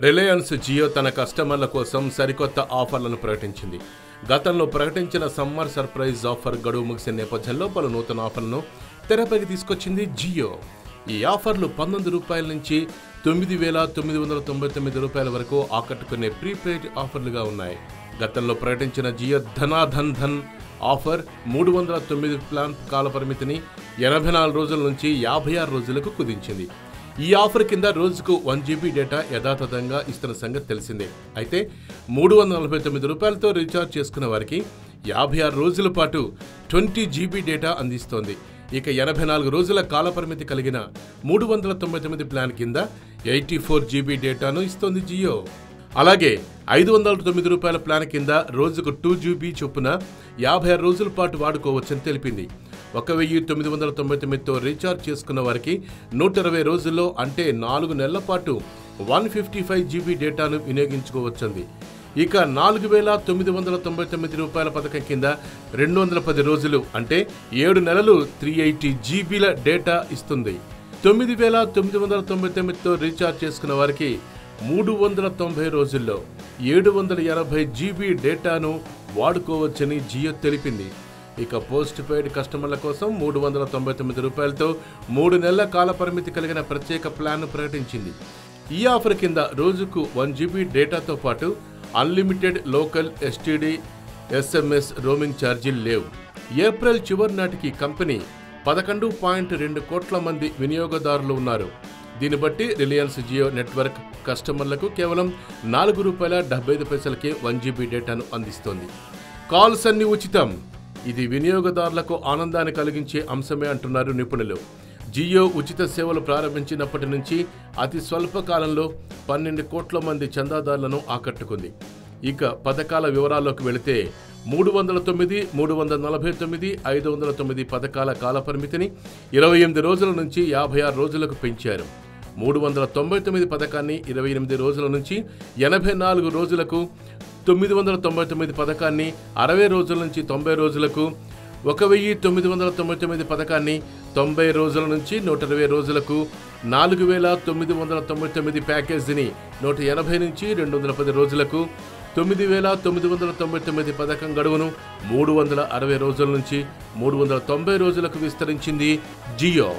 Reliance Jio తన కస్టమర్ల కోసం సరికొత్త ఆఫర్లను ప్రకటించింది. గతంలో ప్రకటించిన సమ్మర్ సర్ప్రైజ్ ఆఫర్ గడువు ముగిసిన నేపథ్యంలో పలు నూతన ఆఫర్లను తెరపైకి తీసుకొచ్చింది జియో. ఈ ఆఫర్లు రూ. 19 నుంచి రూ. 9,999 వరకు ఆకట్టుకునే ప్రీపెయిడ్ ఆఫర్లుగా ఉన్నాయి. గతంలో ప్రకటించిన జియో ధనాధన్ ధన్ ఆఫర్ 309 ప్లాన్ కాల పరిమితిని 84 రోజుల నుంచి 56 రోజులకు కుదించింది. ఈ ఆఫర్ కింద రోజుకు 1 GB డేటా యథాతథంగా ఇస్తున్న సంగతి తెలిసిందే. అయితే రూ. 349తో రీఛార్జ్ చేసుకున్న వారికి 56 రోజుల పాటు 20 GB డేటా అందిస్తోంది. ఇక 84 రోజుల కాలపరిమితి కలిగిన 399 ప్లాన్ కింద 84 GB డేటాను ఇస్తోంది జియో. అలాగే రూ. 509 ప్లాన్ కింద రోజుకు 2 GB చొప్పున 56 రోజుల పాటు వాడుకోవచ్చని తెలిపింది. 1999తో రీఛార్జ్ చేసుకున్న వారికి 120 రోజుల్లో అంటే 4 నెలల పాటు 155 GB డేటాను వినియోగించుకోవచ్చుంది. ఇక రూ. 4,999 పథకం కింద 210 రోజులు అంటే 7 నెలలు 380 GBల డేటా ఇస్తుంది. 9,999తో రీఛార్జ్ చేసుకున్న వారికి 390 రోజుల్లో 780 GB డేటాను వాడుకోవచ్చని జియో తెలిపింది. ఇక పోస్ట్ పెయిడ్ కస్టమర్ల కోసం రూ. 399తో 3 నెలల కాల పరిమితి కలిగిన ప్రత్యేక ప్లాన్ను ప్రకటించింది. ఈ ఆఫర్ కింద రోజుకు 1 GB డేటాతో పాటు unlimited local STD SMS roaming ఛార్జీలు లేవు. ఏప్రిల్ చివరి నాటికి కంపెనీ 11.2 కోట్ల మంది వినియోగదారులు ఉన్నారు. దీన్ని బట్టి రిలయన్స్ జియో నెట్వర్క్ కస్టమర్లకు కేవలం రూ. 4.75కే 1 GB డేటాను అందిస్తోంది. కాల్స్ అన్ని ఉచితం. ఇది వినియోగదారులకు ఆనందాన్ని కలిగించే అంశమే అంటున్నారు నిపుణులు. జియో ఉచిత సేవలు ప్రారంభించినప్పటి నుంచి అతి స్వల్ప కాలంలో 12 కోట్ల మంది చందాదారులను ఆకట్టుకుంది. ఇక పథకాల వివరాల్లోకి వెళితే 309, 349, 509 పథకాల కాలపరిమితిని 28 రోజుల నుంచి 56 రోజులకు పెంచారు. 399 పథకాన్ని 28 రోజుల నుంచి 84 రోజులకు, 999 పథకాన్ని 60 రోజుల నుంచి 90 రోజులకు, 1999 పథకాన్ని 90 రోజుల నుంచి 120 రోజులకు, 4,999 ప్యాకేజీని 180 నుంచి 210 రోజులకు, 9,999 పథకం గడువును 360 రోజుల నుంచి 390 రోజులకు విస్తరించింది జియో.